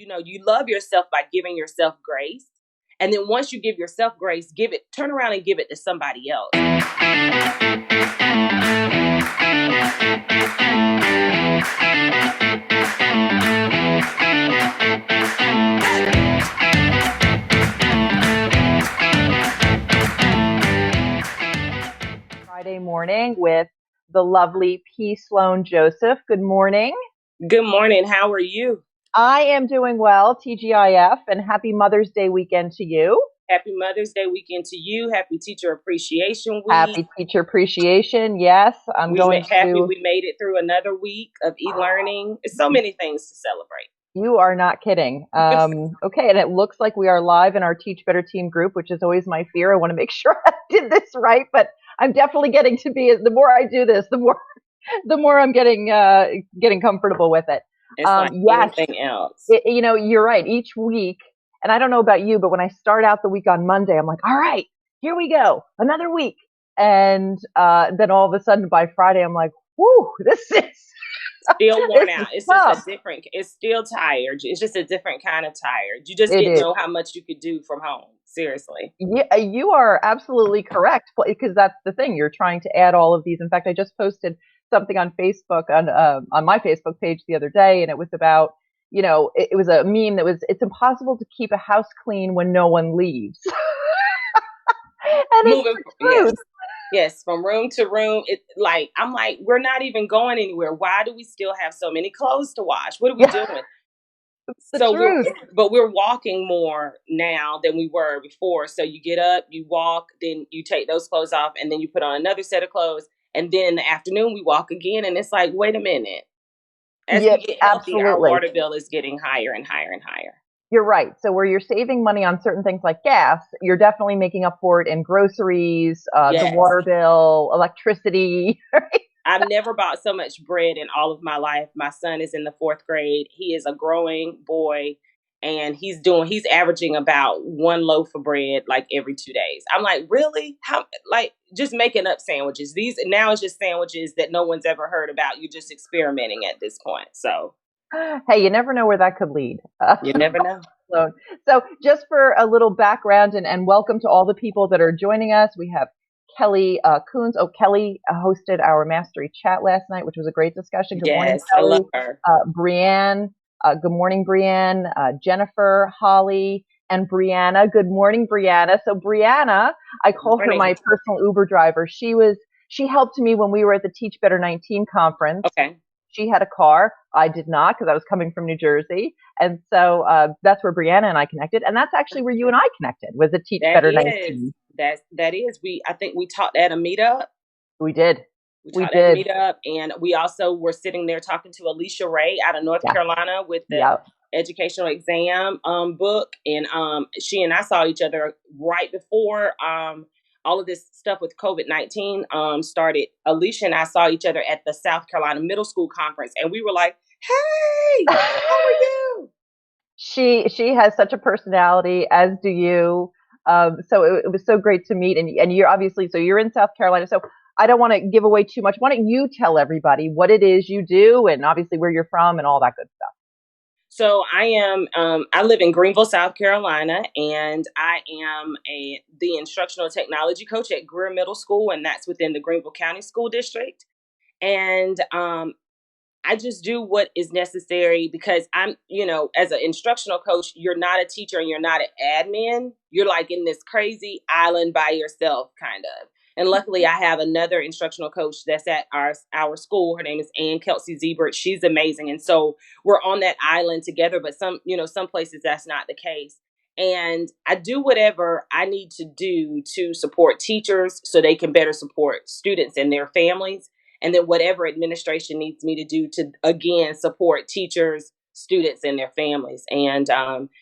you love yourself by giving yourself grace. And then once you give yourself grace, turn around and give it to somebody else. Friday morning with the lovely P. Sloan Joseph. Good morning. Good morning. How are you? I am doing well, TGIF, and happy Mother's Day weekend to you. Happy Mother's Day weekend to you. Happy Teacher Appreciation Week. Happy Teacher Appreciation. Yes, We made it through another week of e-learning. It's so many things to celebrate. You are not kidding. Okay, and it looks like we are live in our Teach Better Team group, which is always my fear. I want to make sure I did this right, but I'm definitely getting to be. The more I do this, the more I'm getting comfortable with it. It's like anything else. You're right. Each week, and I don't know about you, but when I start out the week on Monday, I'm like, all right, here we go, another week. And then all of a sudden by Friday, I'm like, whoo, this is still worn out. It's just it's still tired. It's just a different kind of tired. You just didn't know how much you could do from home. Seriously. Yeah, you are absolutely correct, because that's the thing. You're trying to add all of these. In fact, I just posted something on Facebook on my Facebook page the other day, and it was about, it was a meme that was, it's impossible to keep a house clean when no one leaves. And moving, yes, from room to room. I'm like, we're not even going anywhere. Why do we still have so many clothes to wash? What are we doing? But we're walking more now than we were before. So you get up, you walk, then you take those clothes off, and then you put on another set of clothes. And then in the afternoon, we walk again. And it's like, wait a minute. As we get healthy, our water bill is getting higher and higher and higher. You're right. So where you're saving money on certain things like gas, you're definitely making up for it in groceries, the water bill, electricity. Right? I've never bought so much bread in all of my life. My son is in the 4th grade. He is a growing boy, and he's averaging about 1 loaf of bread like every 2 days. I'm like, really? How? Like, just making up sandwiches. Now it's just sandwiches that no one's ever heard about. You're just experimenting at this point. So, hey, you never know where that could lead. You never know. So just for a little background and welcome to all the people that are joining us. We have Kelly Coons. Kelly hosted our Mastery Chat last night, which was a great discussion. Good morning, Kelly. I love her. Brianne. Good morning, Brianne. Jennifer, Holly, and Brianna. Good morning, Brianna. So Brianna, I call her my personal Uber driver. She helped me when we were at the Teach Better 19 conference. Okay. She had a car. I did not, because I was coming from New Jersey. And so that's where Brianna and I connected. And that's actually where you and I connected, was at Teach Better 19. That is. I think we talked at a meetup. We did. We did. At a meetup. And we also were sitting there talking to Alicia Ray out of North Carolina with the educational exam book. And she and I saw each other right before all of this stuff with COVID-19 started. Alicia and I saw each other at the South Carolina Middle School Conference, and we were like, hey, how are you? She has such a personality, as do you. So it was so great to meet. And you're obviously, so you're in South Carolina. So I don't want to give away too much. Why don't you tell everybody what it is you do, and obviously where you're from and all that good stuff? So I live in Greenville, South Carolina, and I am the instructional technology coach at Greer Middle School, and that's within the Greenville County School District. And I just do what is necessary, because I'm, as an instructional coach, you're not a teacher and you're not an admin. You're like in this crazy island by yourself, kind of. And luckily, I have another instructional coach that's at our school. Her name is Ann Kelsey Zebert. She's amazing. And so we're on that island together. But some places that's not the case. And I do whatever I need to do to support teachers so they can better support students and their families. And then whatever administration needs me to do to, again, support teachers, students, and their families. And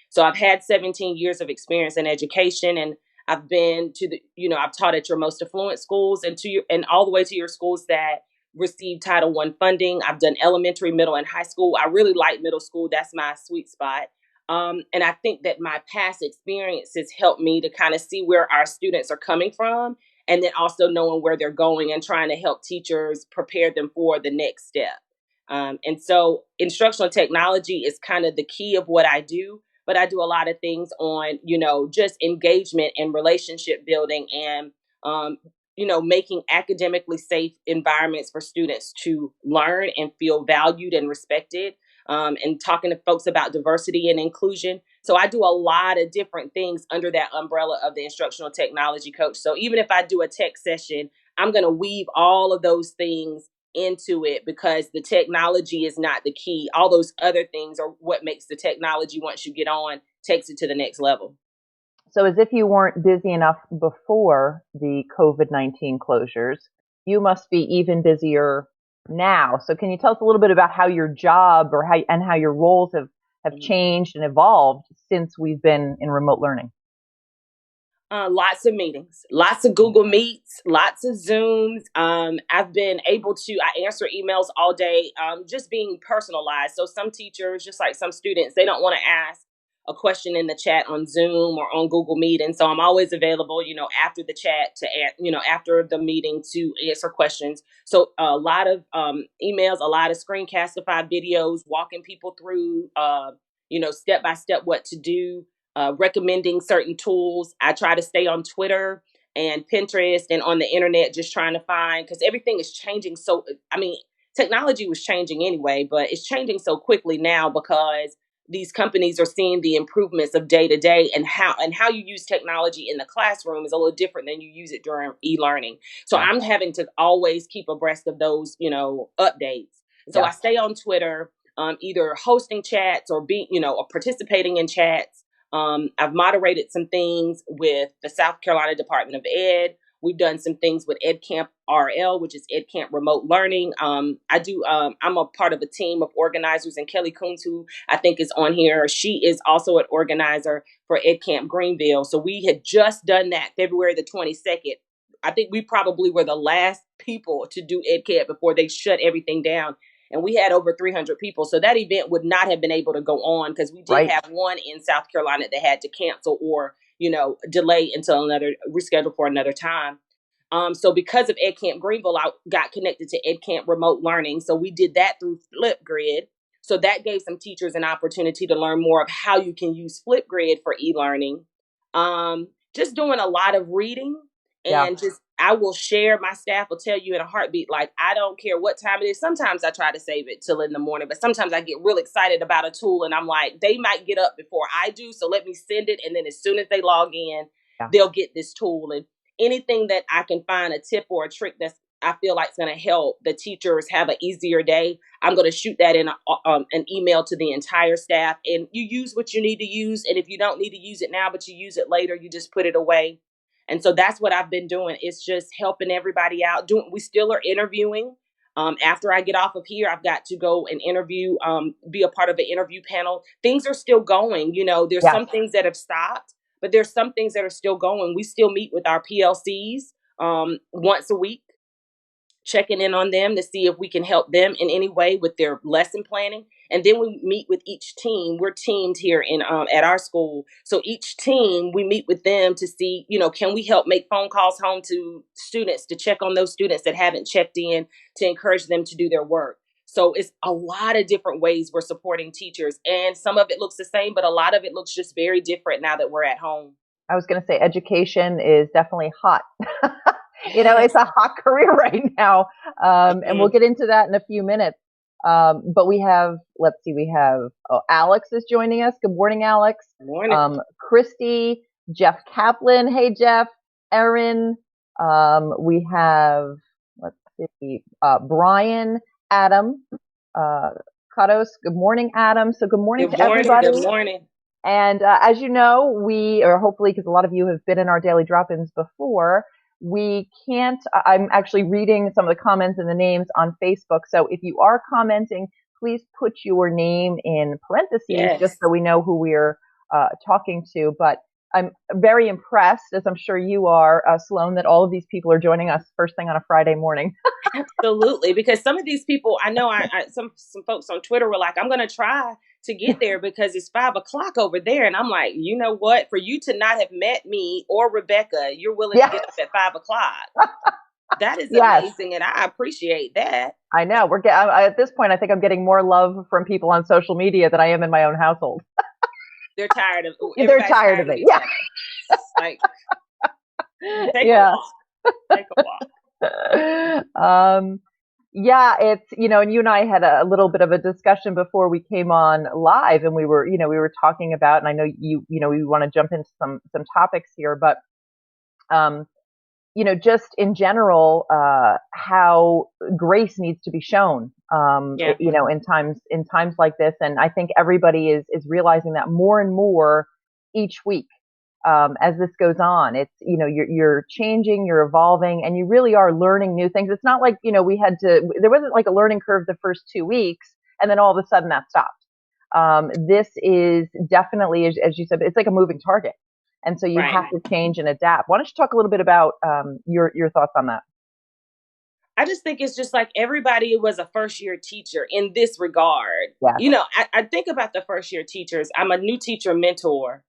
so I've had 17 years of experience in education, and I've been to I've taught at your most affluent schools and all the way to your schools that receive Title I funding. I've done elementary, middle, and high school. I really like middle school. That's my sweet spot. And I think that my past experiences helped me to kind of see where our students are coming from, and then also knowing where they're going and trying to help teachers prepare them for the next step. And so instructional technology is kind of the key of what I do, but I do a lot of things on, just engagement and relationship building and, making academically safe environments for students to learn and feel valued and respected, and talking to folks about diversity and inclusion. So I do a lot of different things under that umbrella of the instructional technology coach. So even if I do a tech session, I'm going to weave all of those things into it because the technology is not the key. All those other things are what makes the technology, once you get on, takes it to the next level. So as if you weren't busy enough before the COVID-19 closures, you must be even busier now. So can you tell us a little bit about how your job or how your roles have changed and evolved since we've been in remote learning? Lots of meetings, lots of Google Meets, lots of Zooms. I've been able to, I answer emails all day, just being personalized. So some teachers, just like some students, they don't want to ask a question in the chat on Zoom or on Google Meet. And so I'm always available, after the chat after the meeting to answer questions. So a lot of emails, a lot of screencastify videos, walking people through, step by step what to do, recommending certain tools. I try to stay on Twitter and Pinterest and on the internet, just trying to find, because everything is changing. So, I mean, technology was changing anyway, but it's changing so quickly now because these companies are seeing the improvements of day to day, and how you use technology in the classroom is a little different than you use it during e-learning. So Yeah. I'm having to always keep abreast of those, updates. So Yeah. I stay on Twitter, either hosting chats or or participating in chats. I've moderated some things with the South Carolina Department of Ed. We've done some things with EdCamp RL, which is EdCamp Remote Learning. I'm a part of a team of organizers, and Kelly Coons, who I think is on here, she is also an organizer for EdCamp Greenville. So we had just done that February the 22nd. I think we probably were the last people to do EdCamp before they shut everything down, and we had over 300 people. So that event would not have been able to go on because we did Right. have one in South Carolina that had to cancel or, delay until reschedule for another time. So because of EdCamp Greenville, I got connected to EdCamp Remote Learning. So we did that through Flipgrid. So that gave some teachers an opportunity to learn more of how you can use Flipgrid for e-learning. Just doing a lot of reading, Yeah. and just I will share, my staff will tell you in a heartbeat, like, I don't care what time it is. Sometimes I try to save it till in the morning, but sometimes I get real excited about a tool and I'm like, they might get up before I do, so let me send it. And then as soon as they log in, Yeah. they'll get this tool. And anything that I can find, a tip or a trick that's I feel like it's going to help the teachers have an easier day, I'm going to shoot that in an email to the entire staff. And you use what you need to use. And if you don't need to use it now, but you use it later, you just put it away. And so that's what I've been doing. It's just helping everybody out. We still are interviewing. After I get off of here, I've got to go and interview, be a part of an interview panel. Things are still going. There's Yes. some things that have stopped, but there's some things that are still going. We still meet with our PLCs once a week, checking in on them to see if we can help them in any way with their lesson planning. And then we meet with each team. We're teamed here in at our school. So each team, we meet with them to see, can we help make phone calls home to students to check on those students that haven't checked in, to encourage them to do their work. So it's a lot of different ways we're supporting teachers. And some of it looks the same, but a lot of it looks just very different now that we're at home. I was going to say education is definitely hot. Yes. It's a hot career right now. And we'll get into that in a few minutes. But we have Alex is joining us. Good morning, Alex. Good morning. Christy, Jeff Kaplan. Hey, Jeff. Erin. We have, Brian, Adam, Kados. Good morning, Adam. So good morning to everybody. Good morning. And as you know, hopefully, because a lot of you have been in our daily drop-ins before, we can't, I'm actually reading some of the comments and the names on Facebook. So if you are commenting, please put your name in parentheses, just so we know who we're talking to. But I'm very impressed, as I'm sure you are, Sloan, that all of these people are joining us first thing on a Friday morning. Absolutely, because some of these people, I know, some folks on Twitter were like, I'm going to try to get there because it's 5:00 over there. And I'm like, you know what? For you to not have met me or Rebecca, you're willing to get up at 5:00. That is Yes, amazing, and I appreciate that. I know. At this point, I think I'm getting more love from people on social media than I am in my own household. They're tired of They're everybody's tired tired of of it. each other. Like, take a Yeah. walk. Take a walk. Yeah. Yeah, it's, and you and I had a little bit of a discussion before we came on live, and we were talking about, and I know we want to jump into some topics here, but um, just in general, how grace needs to be shown, Yeah. in times like this. And I think everybody is realizing that more and more each week, as this goes on. It's, you're changing, you're evolving, and you really are learning new things. It's not like, there wasn't like a learning curve the first 2 weeks, and then all of a sudden that stopped. This is definitely, as you said, it's like a moving target. And so you Right. have to change and adapt. Why don't you talk a little bit about your thoughts on that? I just think it's just like everybody was a first year teacher in this regard. Yes, I think about the first year teachers. I'm a new teacher mentor,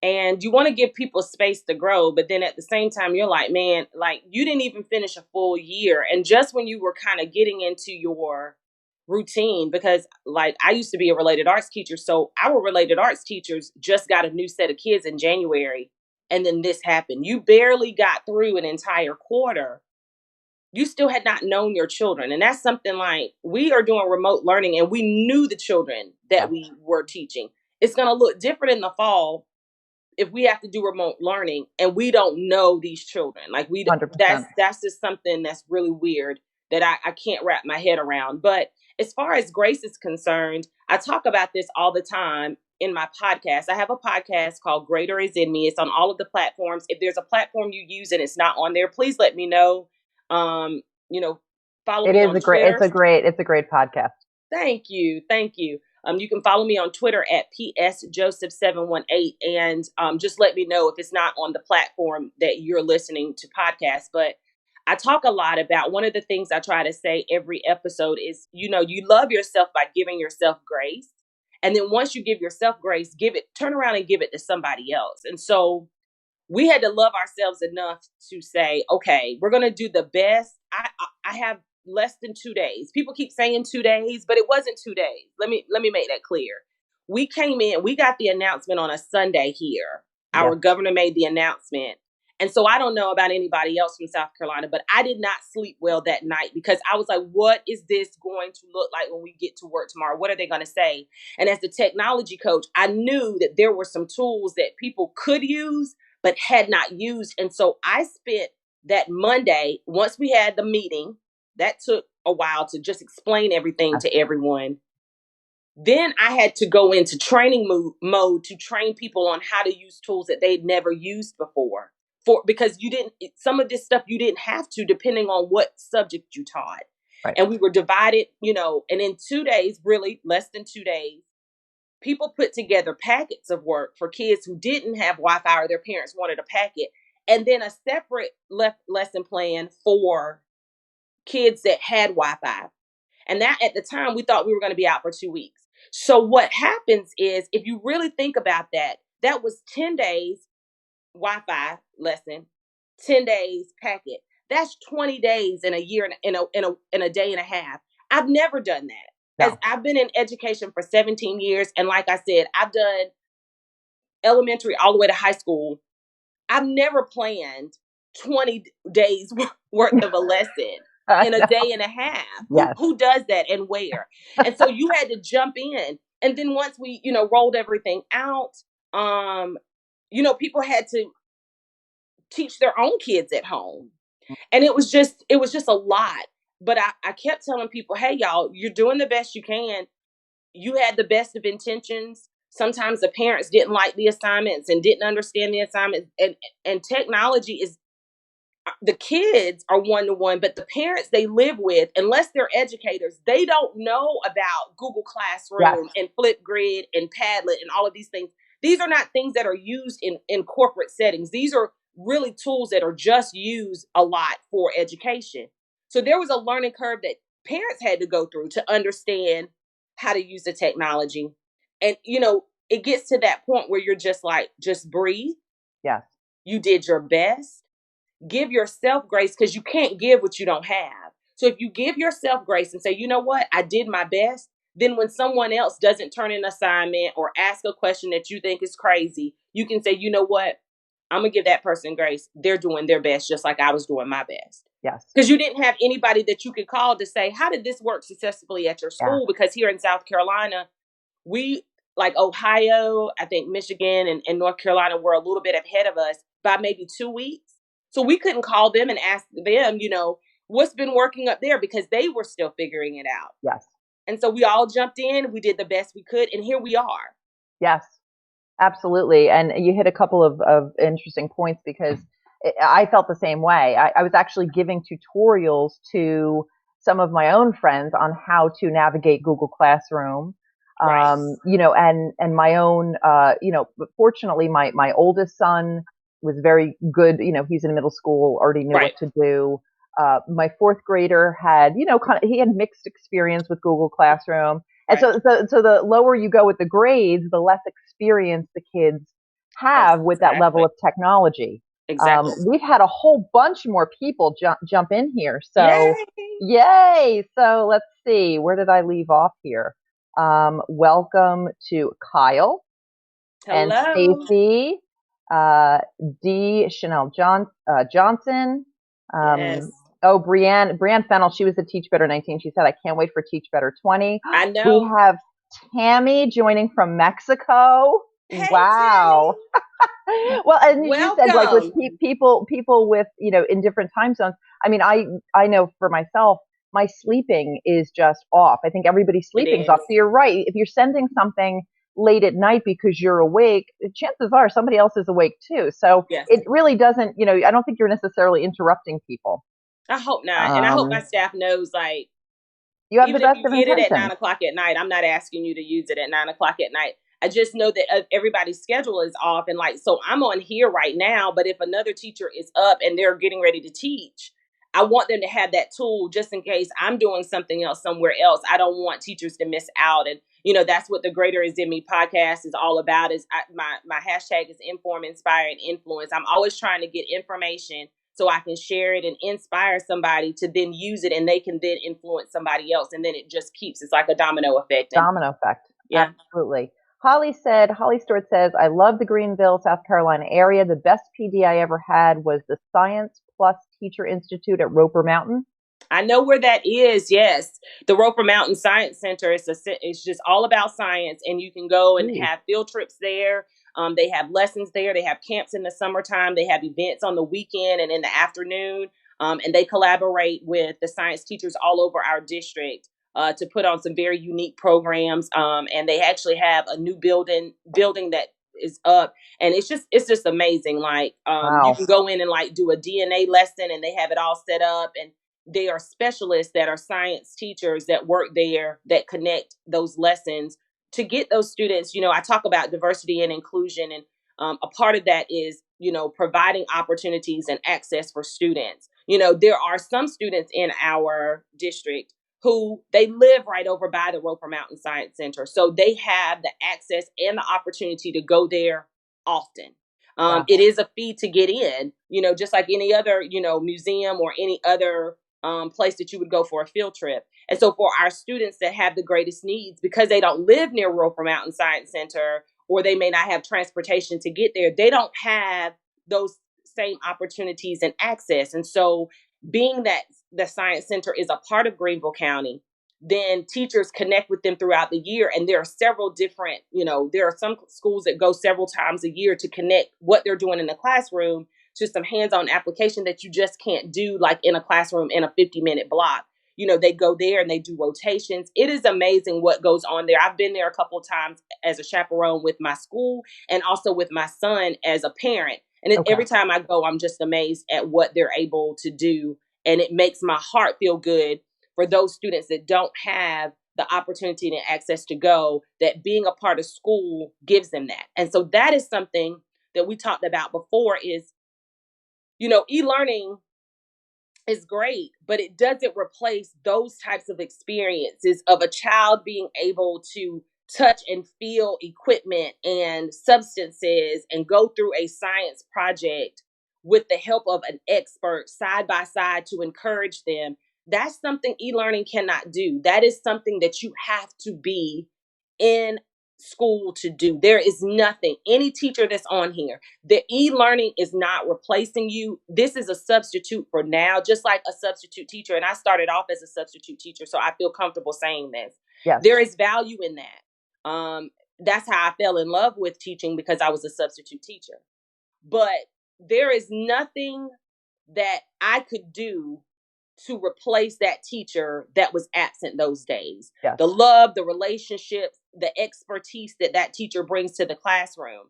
and you want to give people space to grow. But then at the same time, you're like, man, like you didn't even finish a full year. And just when you were kind of getting into your routine, because like I used to be a related arts teacher. So our related arts teachers just got a new set of kids in January. And then this happened. You barely got through an entire quarter, you still had not known your children. And that's something like we are doing remote learning and we knew the children that yes, we were teaching. It's going to look different in the fall if we have to do remote learning and we don't know these children. Like we 100%. that's just something that's really weird that I can't wrap my head around. But as far as grace is concerned, I talk about this all the time in my podcast. I have a podcast called Greater Is in Me. It's on all of the platforms. If there's a platform you use and it's not on there, please let me know. Um, you know, follow It me is on a great, Twitter. it's a great podcast. Thank you. Thank you. You can follow me on Twitter at psjoseph718 and just let me know if it's not on the platform that you're listening to podcasts. But I talk a lot about one of the things I try to say every episode is, you love yourself by giving yourself grace. And then once you give yourself grace, turn around and give it to somebody else. And so we had to love ourselves enough to say, okay, we're going to do the best. I have less than 2 days. People keep saying 2 days, but it wasn't 2 days. Let me make that clear. We came in, we got the announcement on a Sunday here. Our Yes, governor made the announcement. And so I don't know about anybody else from South Carolina, but I did not sleep well that night because I was like, what is this going to look like when we get to work tomorrow? What are they going to say? And as the technology coach, I knew that there were some tools that people could use but had not used. And so I spent that Monday, once we had the meeting, that took a while to just explain everything to everyone. Then I had to go into training mode to train people on how to use tools that they'd never used before. Because you didn't, some of this stuff you didn't have to, depending on what subject you taught. right. And we were divided, and in 2 days, really less than 2 days, people put together packets of work for kids who didn't have Wi-Fi or their parents wanted a packet, and then a separate lesson plan for kids that had Wi-Fi. And that at the time, we thought we were going to be out for 2 weeks. So what happens is, if you really think about that, that was 10 days Wi-Fi lesson, 10 days packet. That's 20 days in a year, in a day and a half. I've never done that. As No. I've been in education for 17 years. And like I said, I've done elementary all the way to high school. I've never planned 20 days worth of a lesson in a No. day and a half. Who Yes. who does that and where? And so you had to jump in. And then once we, rolled everything out, people had to teach their own kids at home. And it was just a lot. But I kept telling people, hey y'all, you're doing the best you can. You had the best of intentions. Sometimes the parents didn't like the assignments and didn't understand the assignments. And technology is, the kids are one to one, but the parents they live with, unless they're educators, they don't know about Google Yes. Classroom and Flipgrid and Padlet and all of these things. These are not things that are used in corporate settings. These are really tools that are just used a lot for education. So there was a learning curve that parents had to go through to understand how to use the technology. And it gets to that point where you're just like, just breathe. Yes. You did your best. give yourself grace because you can't give what you don't have. So if you give yourself grace and say, you know what, I did my best, then when someone else doesn't turn in an assignment or ask a question that you think is crazy, you can say, you know what, I'm going to give that person grace. They're doing their best just like I was doing my best. Yes. Because you didn't have anybody that you could call to say, how did this work successfully at your Yeah. school? Because here in South Carolina, we, like Ohio, I think Michigan and North Carolina were a little bit ahead of us by maybe 2 weeks. So we couldn't call them and ask them, what's been working up there because they were still figuring it out. Yes. And so we all jumped in, we did the best we could, and here we are. Yes, absolutely. And you hit a couple of interesting points because I felt the same way. I was actually giving tutorials to some of my own friends on how to navigate Google Classroom. Right. And my own, but fortunately my oldest son was very good. He's in middle school, already knew Right. what to do. My fourth grader had, he had mixed experience with Google Classroom. And Right. so the lower you go with the grades, the less experience the kids have with that level Exactly. of technology. Exactly. We've had a whole bunch more people jump in here. So Yay. yay. So let's see. Where did I leave off here? Welcome to Kyle and Hello. Stacy, D. Chanel Johnson. Yes. Brianne Fennel, she was a Teach Better 19. She said, I can't wait for Teach Better 20. I We know. have Tammy joining from Mexico. Hey, Wow. Tammy. Well, and you said like with Welcome. people with, in different time zones. I mean, I know for myself, my sleeping is just off. I think everybody's It sleeping's is. off. So you're right. If you're sending something late at night because you're awake, chances are somebody else is awake too. So Yes. it really doesn't, I don't think you're necessarily interrupting people. I hope not. And I hope my Um, staff knows, like, you have the even if best you of get it at intentions. 9 o'clock at night, I'm not asking you to use it at 9 o'clock at night. I just know that everybody's schedule is off. And like, so I'm on here right now, but if another teacher is up and they're getting ready to teach, I want them to have that tool just in case I'm doing something else somewhere else. I don't want teachers to miss out. And, that's what the Greater Is in Me podcast is all about is my hashtag is inform, inspire, and influence. I'm always trying to get information so I can share it and inspire somebody to then use it and they can then influence somebody else. And then it just keeps, it's like a domino effect. And Domino effect. yeah, Absolutely. Holly Stewart says, I love the Greenville, South Carolina area. The best PD I ever had was the Science Plus Teacher Institute at Roper Mountain. I know where that is. Yes. The Roper Mountain Science Center it's just all about science, and you can go and Ooh. have field trips there. They have lessons there. They have camps in the summertime. They have events on the weekend and in the afternoon. And they collaborate with the science teachers all over our district to put on some very unique programs. And they actually have a new building that is up, and it's just amazing. Like you Wow. can go in and like do a DNA lesson, and they have it all set up, and they are specialists that are science teachers that work there that connect those lessons to get those students. I talk about diversity and inclusion, and a part of that is, providing opportunities and access for students. There are some students in our district who they live right over by the Roper Mountain Science Center. So they have the access and the opportunity to go there often. Yeah. It is a fee to get in, just like any other, museum or any other place that you would go for a field trip. And so for our students that have the greatest needs, because they don't live near Roper Mountain Science Center, or they may not have transportation to get there, they don't have those same opportunities and access. And so being that the Science Center is a part of Greenville County, then teachers connect with them throughout the year. And there are several different, there are some schools that go several times a year to connect what they're doing in the classroom to some hands-on application that you just can't do like in a classroom in a 50-minute block. They go there and they do rotations. It is amazing what goes on there. I've been there a couple of times as a chaperone with my school and also with my son as a parent. And Okay. every time I go, I'm just amazed at what they're able to do. And it makes my heart feel good for those students that don't have the opportunity and access to go, that being a part of school gives them that. And so that is something that we talked about before is, e-learning is great, but it doesn't replace those types of experiences of a child being able to touch and feel equipment and substances and go through a science project with the help of an expert side by side to encourage them. That's something e-learning cannot do. That is something that you have to be in school to do. There is nothing, any teacher that's on here, the e-learning is not replacing you. This is a substitute for now, just like a substitute teacher. And I started off as a substitute teacher, so I feel comfortable saying this. Yes. There is value in that. That's how I fell in love with teaching, because I was a substitute teacher. But there is nothing that I could do to replace that teacher that was absent those days. Yes. The love, the relationships, the expertise that that teacher brings to the classroom.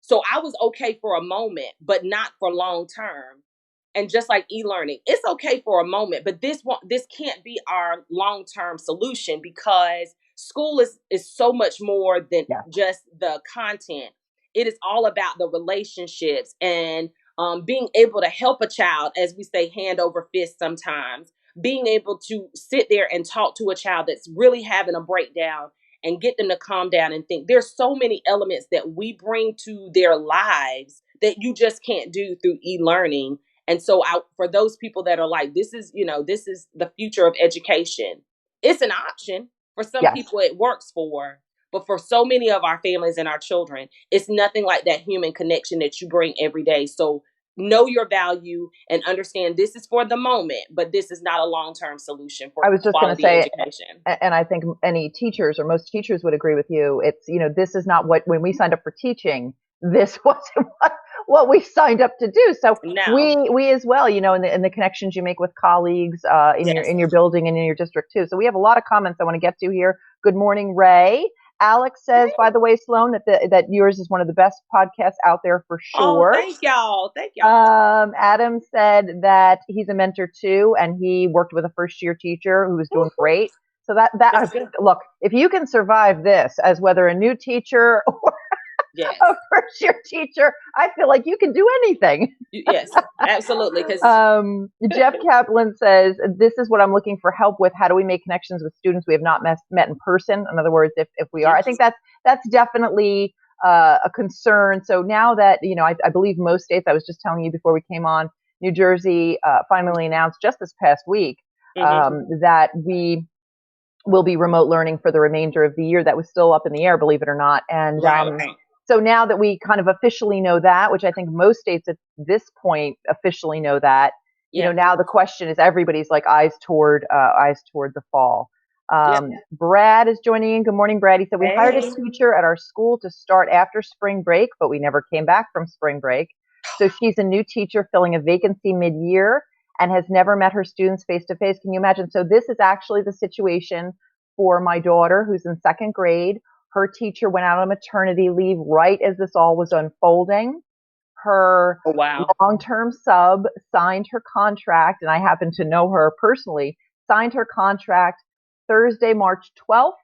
So I was okay for a moment, but not for long term. And just like e-learning, it's okay for a moment, but this can't be our long-term solution, because school is so much more than just the content. It is all about the relationships and being able to help a child, as we say, hand over fist sometimes, being able to sit there and talk to a child that's really having a breakdown and get them to calm down and think. There's so many elements that we bring to their lives that you just can't do through e-learning. And so for those people that are like, this is the future of education, it's an option. For some people it works for, but for so many of our families and our children, it's nothing like that human connection that you bring every day. So know your value and understand this is for the moment, but this is not a long-term solution for quality education. And I think any teachers or most teachers would agree with you. It's, this is not when we signed up for teaching, this wasn't what we signed up to do. So we as well, in the connections you make with colleagues in your building and in your district too. So we have a lot of comments I want to get to here. Good morning, Ray. Alex says, by the way, Sloan, that yours is one of the best podcasts out there for sure. Oh, thank y'all. Thank y'all. Adam said that he's a mentor too, and he worked with a first-year teacher who was doing great. So look, if you can survive this as whether a new teacher or a first-year teacher, I feel like you can do anything. Yes, absolutely. Jeff Kaplan says, this is what I'm looking for help with. How do we make connections with students we have not met in person? In other words, if we are, I think that's definitely a concern. So now that, I believe most states, I was just telling you before we came on, New Jersey finally announced just this past week that we will be remote learning for the remainder of the year. That was still up in the air, believe it or not. And so now that we kind of officially know that, which I think most states at this point officially know that, now the question is, everybody's like eyes toward the fall. Brad is joining in. Good morning, Brad. He said, we hired a teacher at our school to start after spring break, but we never came back from spring break. So she's a new teacher filling a vacancy mid-year and has never met her students face to face. Can you imagine? So this is actually the situation for my daughter, who's in second grade. Her teacher went out on maternity leave right as this all was unfolding. Her long-term sub signed her contract, and I happen to know her personally, signed her contract Thursday, March 12th,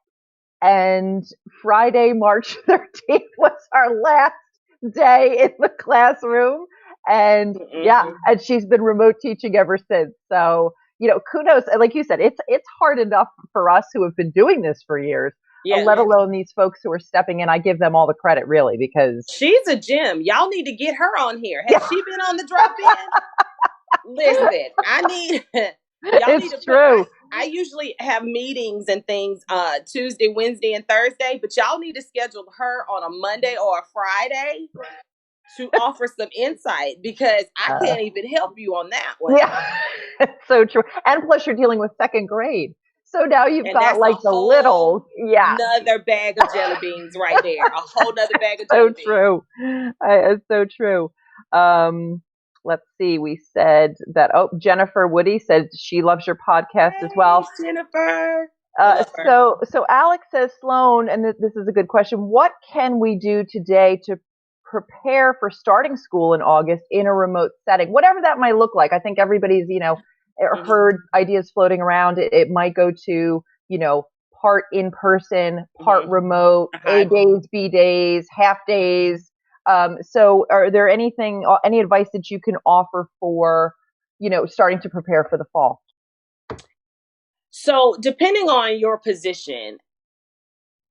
and Friday, March 13th was our last day in the classroom. And and she's been remote teaching ever since. So, kudos. Like you said, it's hard enough for us who have been doing this for years. Let alone these folks who are stepping in. I give them all the credit, really, because she's a gem. Y'all need to get her on here. Has she been on the drop-in? Listen, It's true. I usually have meetings and things Tuesday, Wednesday, and Thursday, but y'all need to schedule her on a Monday or a Friday to offer some insight, because I can't even help you on that one. Yeah, it's so true. And plus, you're dealing with second grade. So now you've got like the little, another bag of jelly beans right there. A whole nother bag of jelly beans. True. It's so true. Let's see. We said that. Oh, Jennifer Woody said she loves your podcast as well. Jennifer. So Alex says, Sloan, and this is a good question. What can we do today to prepare for starting school in August in a remote setting? Whatever that might look like. I think everybody's, heard ideas floating around. It might go to, part in person, part remote, A days, B days, half days. So are there any advice that you can offer for, starting to prepare for the fall? So depending on your position,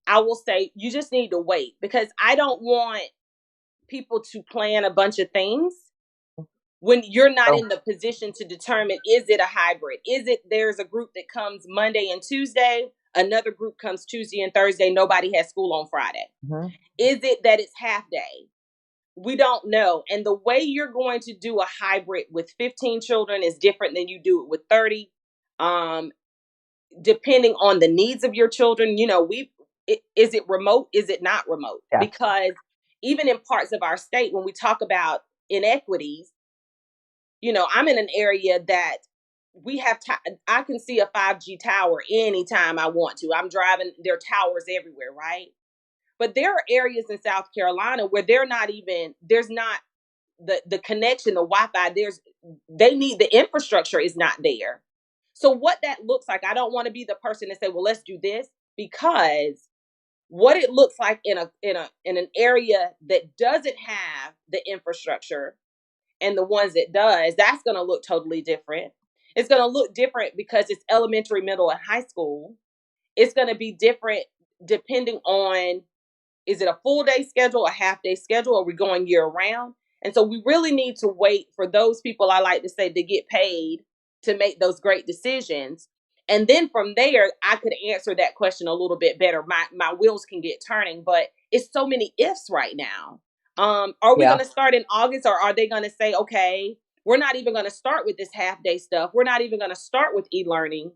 I will say you just need to wait, because I don't want people to plan a bunch of things when you're not Oh, in the position to determine, is it a hybrid? Is it there's a group that comes Monday and Tuesday, another group comes Tuesday and Thursday, nobody has school on Friday? mhm. Is it that it's half day? We don't know. And the way you're going to do a hybrid with 15 children is different than you do it with 30. Um, Depending on the needs of your children, is it remote? Is it not remote? Yes. Because even in parts of our state, when we talk about inequities, I'm in an area that we have, I can see a 5G tower anytime I want to. I'm driving, there are towers everywhere, right? But there are areas in South Carolina where there's not the connection, the Wi-Fi, they need the infrastructure is not there. So what that looks like, I don't want to be the person to say, well, let's do this, because what it looks like in an area that doesn't have the infrastructure and the ones that does, that's going to look totally different. It's going to look different because it's elementary, middle, and high school. It's going to be different depending on, is it a full day schedule, a half day schedule? Are we going year round? And so we really need to wait for those people, I like to say, to get paid to make those great decisions. And then from there, I could answer that question a little bit better. My wheels can get turning, but it's so many ifs right now. Are we Yeah. going to start in August, or are they going to say, okay, we're not even going to start with this half day stuff. We're not even going to start with e-learning.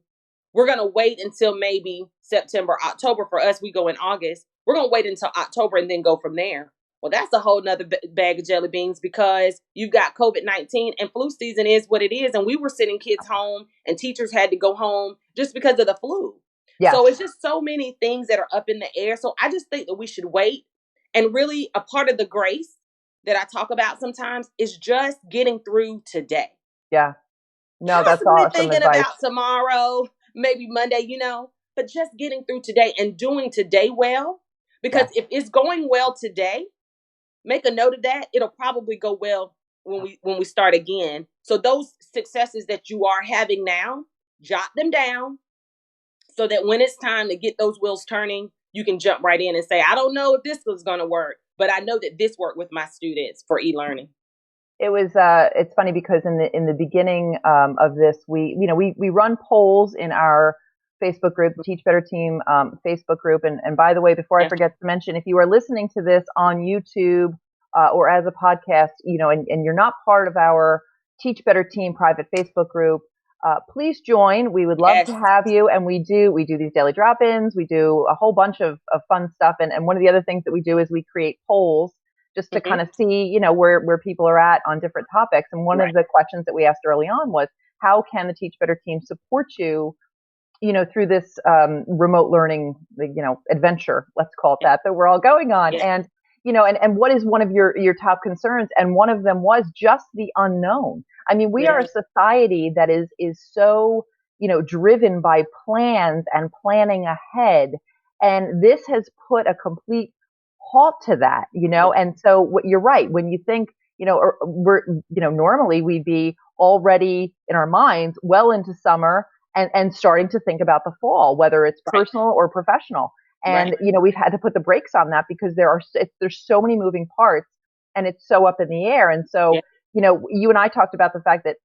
We're going to wait until maybe September, October. For us, we go in August. We're going to wait until October and then go from there. Well, that's a whole nother bag of jelly beans, because you've got COVID-19 and flu season is what it is. And we were sending kids home and teachers had to go home just because of the flu. Yes. So it's just so many things that are up in the air. So I just think that we should wait. And really, a part of the grace that I talk about sometimes is just getting through today. Yeah. No, that's Possibly awesome thinking advice. about tomorrow, maybe Monday, but just getting through today and doing today well. Because Yes. if it's going well today, make a note of that. It'll probably go well when we start again. So those successes that you are having now, jot them down so that when it's time to get those wheels turning, you can jump right in and say, I don't know if this was going to work, but I know that this worked with my students for e-learning. It was it's funny because in the beginning of this, we run polls in our Facebook group, the Teach Better Team Facebook group. And by the way, before I Yeah. forget to mention, if you are listening to this on YouTube or as a podcast, and you're not part of our Teach Better Team private Facebook group, please join. We would love Yes. to have you. And we do these daily drop-ins. We do a whole bunch of fun stuff. And one of the other things that we do is we create polls just to kind Hmm. of see, where people are at on different topics. And one of Right. the questions that we asked early on was, how can the Teach Better team support you, through this remote learning, adventure, let's call it that we're all going on. Yeah. And, and what is one of your top concerns? And one of them was just the unknown. I mean, we are Yeah. a society that is so, driven by plans and planning ahead. And this has put a complete halt to that, Yeah. and so you're right. When you think, normally we'd be already in our minds well into summer and starting to think about the fall, whether it's Right. personal or professional. Right. And, we've had to put the brakes on that because there's so many moving parts and it's so up in the air. And so, Yeah. you and I talked about the fact that,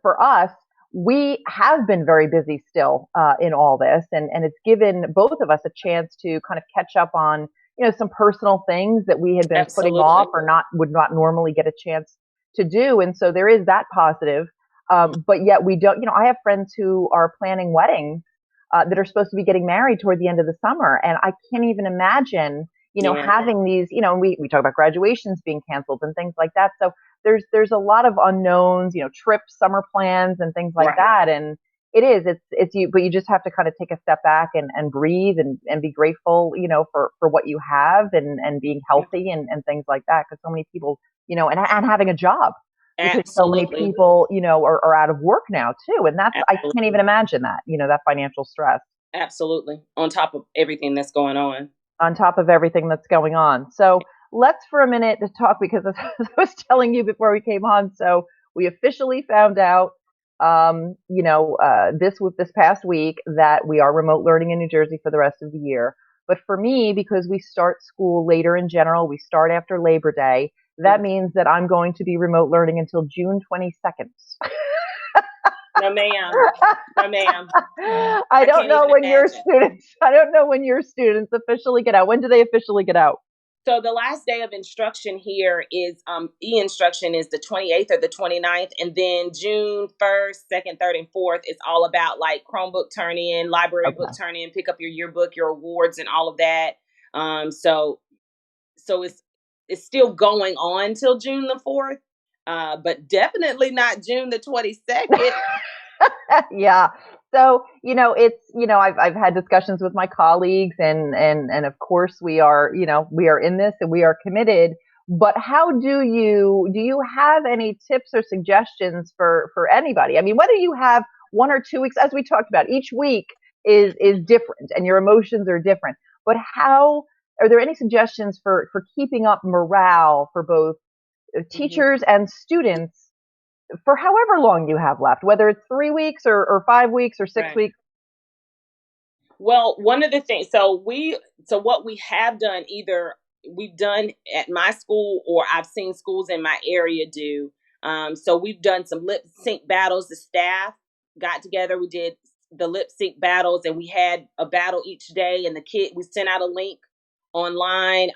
for us, we have been very busy still in all this, and it's given both of us a chance to kind of catch up on some personal things that we had been putting off Absolutely. or not would not normally get a chance to do. And so there is that positive, but yet we don't. I have friends who are planning weddings that are supposed to be getting married toward the end of the summer, and I can't even imagine Yeah. having these. We talk about graduations being canceled and things like that. So there's a lot of unknowns, trips, summer plans, and things like Right. that. And it's you, but you just have to kind of take a step back and breathe and be grateful, for what you have and being Yeah. healthy and things like that. Because so many people, and having a job, because so many Absolutely. people, are out of work now too. And I can't Absolutely. even imagine that, that financial stress Absolutely. On top of everything that's going on. on top of everything that's going on. So let's for a minute to talk, because as I was telling you before we came on, so we officially found out, this past week that we are remote learning in New Jersey for the rest of the year. But for me, because we start school later in general, we start after Labor Day. that means that I'm going to be remote learning until June 22nd. No, ma'am. No, ma'am. I I don't can't know even when your imagine. students, I don't know when your students officially get out. When do they officially get out? So the last day of instruction here is e-instruction is the 28th or the 29th. And then June 1st, 2nd, 3rd, and 4th is all about like Chromebook turn in, library book Okay. turn in, pick up your yearbook, your awards, and all of that. So it's still going on till June the 4th, but definitely not June the 22nd. Yeah. So, it's, I've had discussions with my colleagues and of course we are in this and we are committed. But how do you have any tips or suggestions for anybody? I mean, whether you have 1 or 2 weeks, as we talked about, each week is different and your emotions are different. But how are there any suggestions for keeping up morale for both Mhm. teachers and students for however long you have left, whether it's 3 weeks or 5 weeks or six Right. weeks. Well, one of the things, so what we have done, either we've done at my school or I've seen schools in my area do. So we've done some lip sync battles. The staff got together. We did the lip sync battles, and we had a battle each day. And we sent out a link online.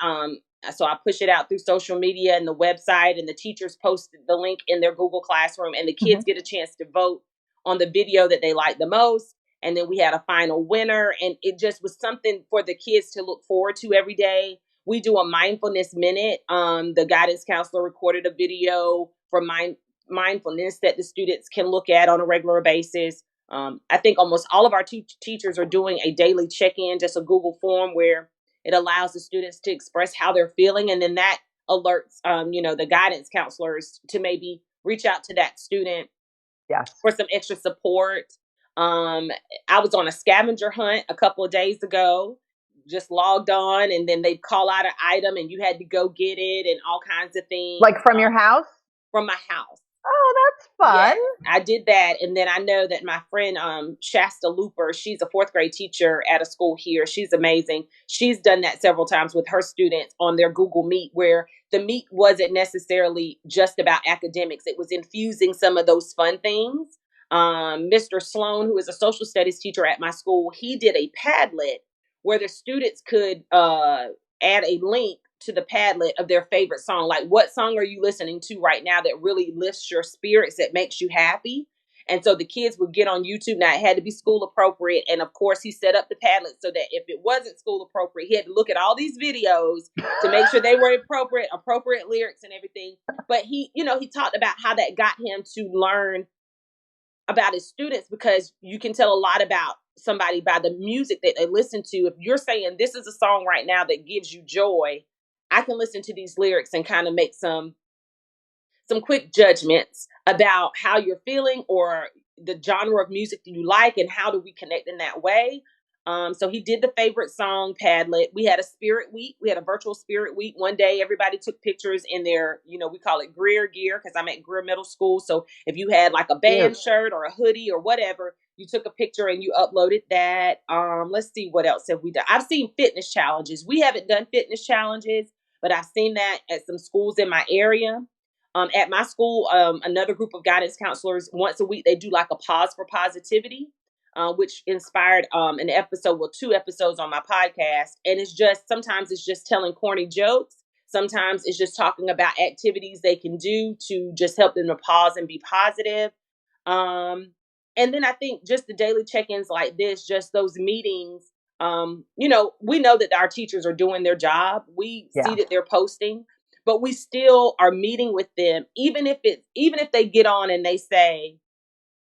So I push it out through social media and the website, and the teachers posted the link in their Google Classroom, and the Mm-hmm. kids get a chance to vote on the video that they like the most. And then we had a final winner, and it just was something for the kids to look forward to every day. We do a mindfulness minute. The guidance counselor recorded a video for mindfulness that the students can look at on a regular basis. I think almost all of our teachers are doing a daily check-in, just a Google form where it allows the students to express how they're feeling, and then that alerts the guidance counselors to maybe reach out to that student Yes. for some extra support. Um, I was on a scavenger hunt a couple of days ago, just logged on, and then they'd call out an item and you had to go get it and all kinds of things Like from your house? from my house. Oh, that's fun. Yes, I did that. And then I know that my friend Shasta Looper, she's a fourth grade teacher at a school here. She's amazing. She's done that several times with her students on their Google Meet, where the meet wasn't necessarily just about academics. It was infusing some of those fun things. Mr. Sloan, who is a social studies teacher at my school, he did a Padlet where the students could add a link to the Padlet of their favorite song. Like, what song are you listening to right now that really lifts your spirits, that makes you happy? And so the kids would get on YouTube. Now, it had to be school appropriate. And of course, he set up the Padlet so that if it wasn't school appropriate, he had to look at all these videos to make sure they were appropriate lyrics and everything. But he talked about how that got him to learn about his students, because you can tell a lot about somebody by the music that they listen to. If you're saying this is a song right now that gives you joy, I can listen to these lyrics and kind of make some quick judgments about how you're feeling or the genre of music that you like, and how do we connect in that way. So he did the favorite song Padlet. We had a spirit week. We had a virtual spirit week. One day, everybody took pictures in their, we call it Greer gear, because I'm at Greer Middle School. So if you had like a band Cute. shirt or a hoodie or whatever, you took a picture and you uploaded that. Let's see, what else have we done? I've seen fitness challenges. We haven't done fitness challenges, but I've seen that at some schools in my area. At my school, another group of guidance counselors, once a week, they do like a pause for positivity, which inspired an episode, well, 2 episodes on my podcast. And sometimes it's just telling corny jokes. Sometimes it's just talking about activities they can do to just help them to pause and be positive. Um, and then I think just the daily check-ins like this, just those meetings, we know that our teachers are doing their job. We see Yeah. that they're posting, but we still are meeting with them, even if they get on and they say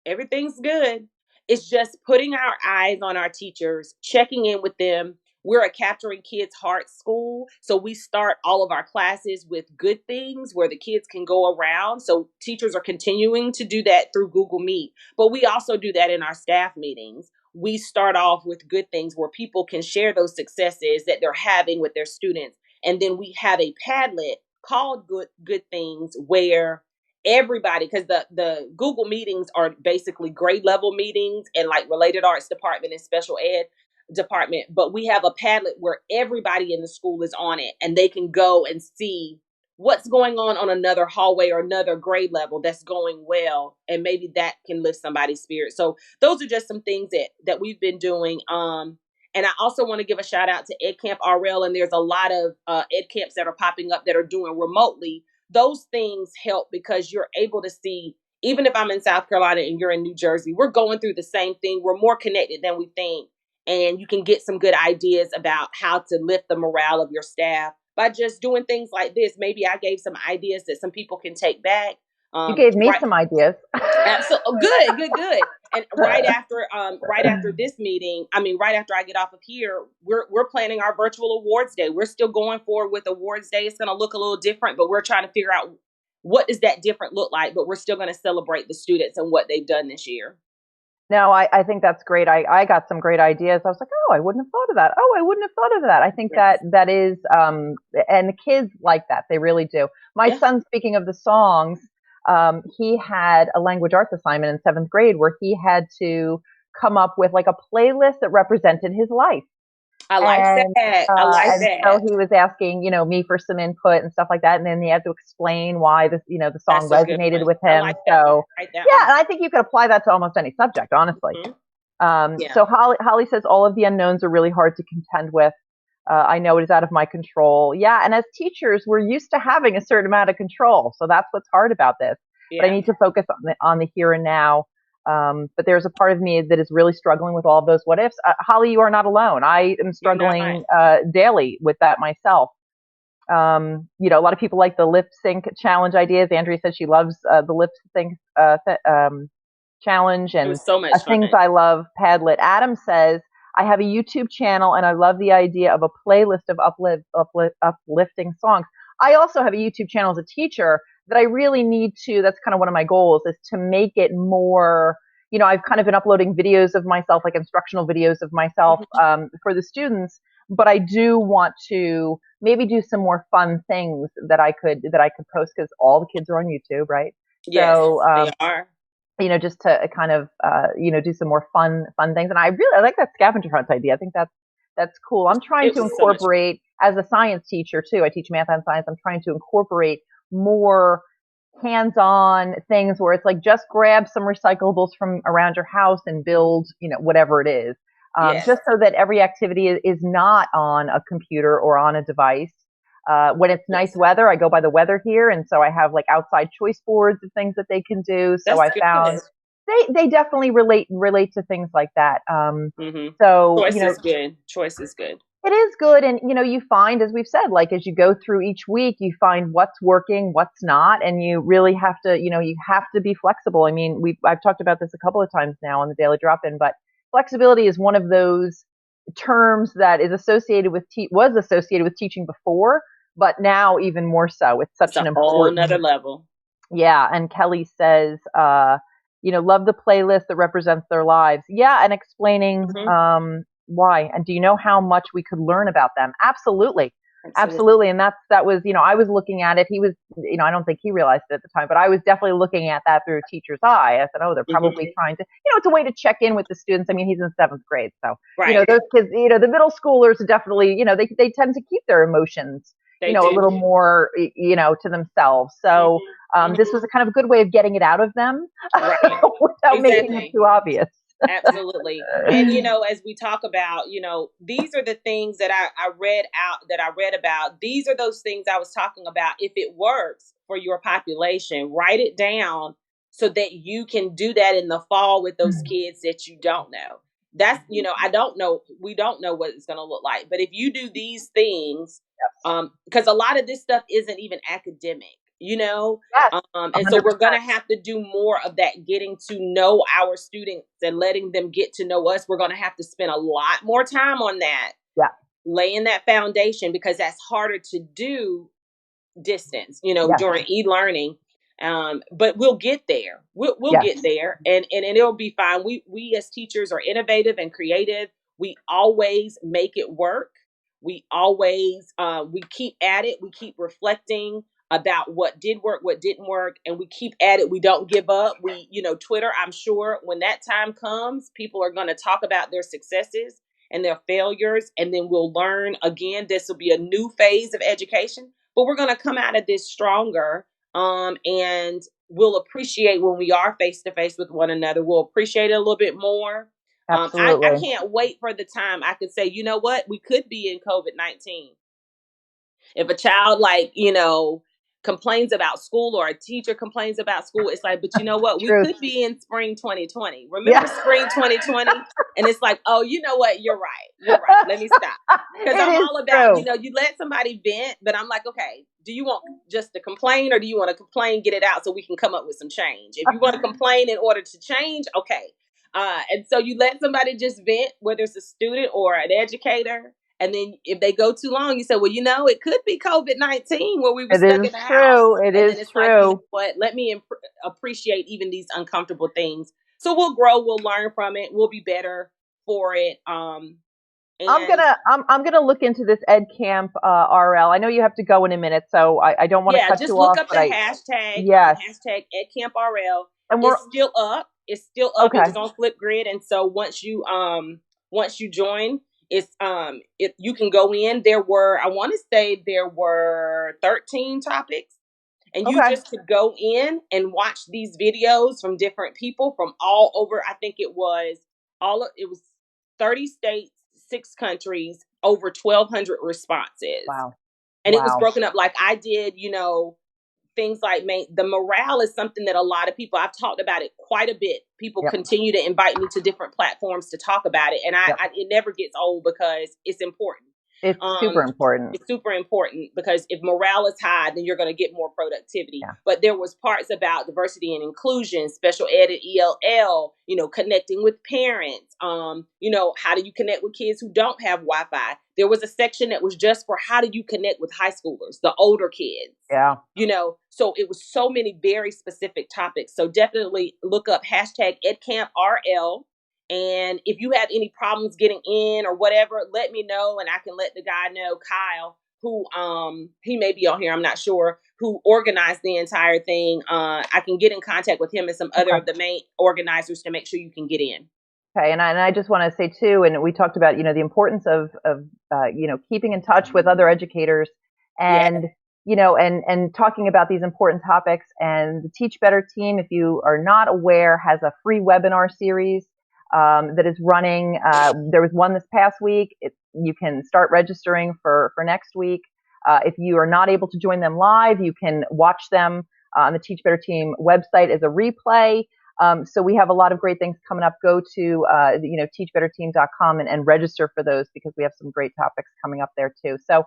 everything's good. It's just putting our eyes on our teachers, checking in with them. We're a Capturing Kids Heart school, so we start all of our classes with good things where the kids can go around. So teachers are continuing to do that through Google Meet, but we also do that in our staff meetings. We start off with good things where people can share those successes that they're having with their students, and then we have a Padlet called Good Things, where everybody, because the Google meetings are basically grade level meetings and like related arts department and special ed department, but we have a Padlet where everybody in the school is on it and they can go and see what's going on another hallway or another grade level that's going well, and maybe that can lift somebody's spirit. So those are just some things that we've been doing. And I also want to give a shout out to Ed Camp RL, and there's a lot of Ed camps that are popping up that are doing remotely. Those things help because you're able to see, even if I'm in South Carolina and you're in New Jersey, we're going through the same thing. We're more connected than we think. And you can get some good ideas about how to lift the morale of your staff by just doing things like this. Maybe I gave some ideas that some people can take back. You gave me Right. some ideas. Absolutely. Good. And right after this meeting, I mean, right after I get off of here, we're planning our virtual awards day. We're still going forward with awards day. It's going to look a little different, but we're trying to figure out what does that different look like. But we're still going to celebrate the students and what they've done this year. No, I think that's great. I got some great ideas. I was like, oh, I wouldn't have thought of that. Oh, I wouldn't have thought of that. I think Yes. that is, and the kids like that. They really do. My Yeah. son, speaking of the songs, he had a language arts assignment in seventh grade where he had to come up with like a playlist that represented his life. I like And that. I like and so that. he was asking, me for some input and stuff like that. And then he had to explain why the song That's a good resonated one. with I him. like that one. So Write that yeah, one. and I think you could apply that to almost any subject, honestly. Mhm. Yeah. So Holly says all of the unknowns are really hard to contend with. I know it is out of my control. Yeah, and as teachers, we're used to having a certain amount of control, so that's what's hard about this. But I Yeah. need to focus on the here and now. But there's a part of me that is really struggling with all of those what ifs. Holly, you are not alone. I am You're not. struggling daily with that myself. A lot of people like the lip sync challenge ideas. Andrea says she loves the lip sync challenge It and was so much fun. things I love Padlet. Adam says, I have a YouTube channel and I love the idea of a playlist of uplifting songs. I also have a YouTube channel as a teacher that I really need to, that's kind of one of my goals, is to make it more, I've kind of been uploading videos of myself, like instructional videos of myself Mhm. for the students, but I do want to maybe do some more fun things that I could post because all the kids are on YouTube, right? Yes, So they are. just to kind of, do some more fun things. And I like that scavenger hunt idea. I think that's cool. I'm trying It to was so much fun. incorporate, as a science teacher too, I teach math and science. I'm trying to incorporate more hands-on things where it's like just grab some recyclables from around your house and build, whatever it is. Yes, Just so that every activity is not on a computer or on a device. When it's nice yes. weather, I go by the weather here, and so I have like outside choice boards of things that they can do. So That's I found good. they definitely relate to things like that. Hmm. So Choice is good. Choice is good. it is good, and you find, as we've said, like as you go through each week, you find what's working, what's not, and you really have to, you have to be flexible. I mean, I've talked about this a couple of times now on the Daily Drop-In, but flexibility is one of those terms that is associated with was associated with teaching before, but now even more so. It's It's such an a whole nother important, level. yeah. And Kelly says, love the playlist that represents their lives. Yeah, and explaining Hmm. why. And do you know how much we could learn about them? Absolutely. Absolutely. Absolutely. And that was, I was looking at it. He was, I don't think he realized it at the time, but I was definitely looking at that through a teacher's eye. I said, oh, they're Hmm. probably trying to, it's a way to check in with the students. I mean, he's in seventh grade. So, Right. those kids, the middle schoolers definitely, they tend to keep their emotions, They a do. little more, to themselves. So, Hmm. this Hmm. was a kind of a good way of getting it out of them Right. without making it Exactly. too obvious. Absolutely. And as we talk about, these are the things that I read about. These are those things I was talking about. If it works for your population, write it down so that you can do that in the fall with those kids that you don't know. That's, I don't know, we don't know what it's going to look like. But if you do these things, because a lot of this stuff isn't even academic, Yes, and so we're going 100%. to have to do more of that, getting to know our students and letting them get to know us. We're going to have to spend a lot more time on that, Yeah. laying that foundation, because that's harder to do distance, Yes. during e-learning. But we'll get there. We'll Yes. get there, and it'll be fine. We as teachers are innovative and creative. We always make it work. We keep at it. We keep reflecting about what did work, what didn't work, and we keep at it. We don't give up. Twitter, I'm sure when that time comes, people are going to talk about their successes and their failures, and then we'll learn again. This will be a new phase of education, but we're going to come out of this stronger. And we'll appreciate when we are face to face with one another. We'll appreciate it a little bit more. I Absolutely. can't wait for the time I could say, you know what, we could be in COVID-19. If a child, like, complains about school, or a teacher complains about school, it's like, but you know what, we Truth. could be in spring 2020. Remember Yeah. spring 2020? And it's like, oh, you know what, you're right, you're right, let me stop. Because It I'm is all about, true. you let somebody vent, but I'm like, okay, do you want just to complain, or do you want to complain, get it out so we can come up with some change? If you want to complain in order to change, okay. And so you let somebody just vent, whether it's a student or an educator. And then if they go too long, you say, well, it could be COVID-19 where we were It stuck in is the house. true. It And then is it's like, you know true. what? Let me appreciate even these uncomfortable things. So we'll grow, we'll learn from it, we'll be better for it. And I'm gonna look into this Ed Camp RL. I know you have to go in a minute, so I don't want to yeah, cut just you look off, up but the hashtag, yes, #EdCampRL. and we're It's still up. It's still up. It okay. was on Flipgrid, and so once you join, you can go in. I want to say there were 13 topics, and you Okay. just could go in and watch these videos from different people from all over. I think it was 30 states, 6 countries, over 1,200 responses, Wow. and it was Wow. broken up like I did. Things like the morale is something that a lot of people, I've talked about it quite a bit. People Yep. continue to invite me to different platforms to talk about it, and Yep. it never gets old because it's important. It's super important. It's super important because if morale is high, then you're going to get more productivity. Yeah. But there was parts about diversity and inclusion, special ed and ELL, connecting with parents. How do you connect with kids who don't have Wi-Fi? There was a section that was just for how do you connect with high schoolers, the older kids. Yeah. So it was so many very specific topics. So definitely look up #EdCampRL. And if you have any problems getting in or whatever, let me know, and I can let the guy know, Kyle, who he may be on here, I'm not sure, who organized the entire thing. I can get in contact with him and some other Okay. of the main organizers to make sure you can get in. Okay, and I just want to say too, and we talked about the importance of keeping in touch with other educators, Yeah. and and talking about these important topics. And the Teach Better team, if you are not aware, has a free webinar series that is running. There was one this past week. You can start registering for next week. If you are not able to join them live, you can watch them on the Teach Better team website as a replay. So we have a lot of great things coming up. Go to teachbetterteam.com and register for those, because we have some great topics coming up there too. So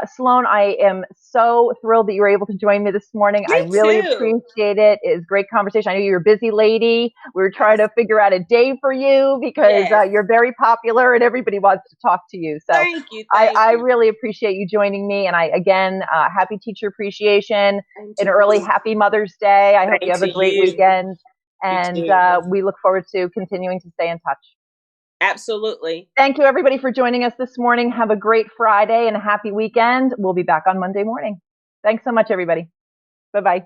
Sloan, I am so thrilled that you were able to join me this morning. I Me really too. appreciate it. It was a great conversation. I know you're a busy lady. We were trying to figure out a day for you because Yes. you're very popular and everybody wants to talk to you. So Thank you. Thank I you. really appreciate you joining me. And again, happy Teacher Appreciation, Same an to early you. happy Mother's Day. I hope you Same have a to great you. weekend. You And too. we look forward to continuing to stay in touch. Absolutely. Thank you, everybody, for joining us this morning. Have a great Friday and a happy weekend. We'll be back on Monday morning. Thanks so much, everybody. Bye-bye.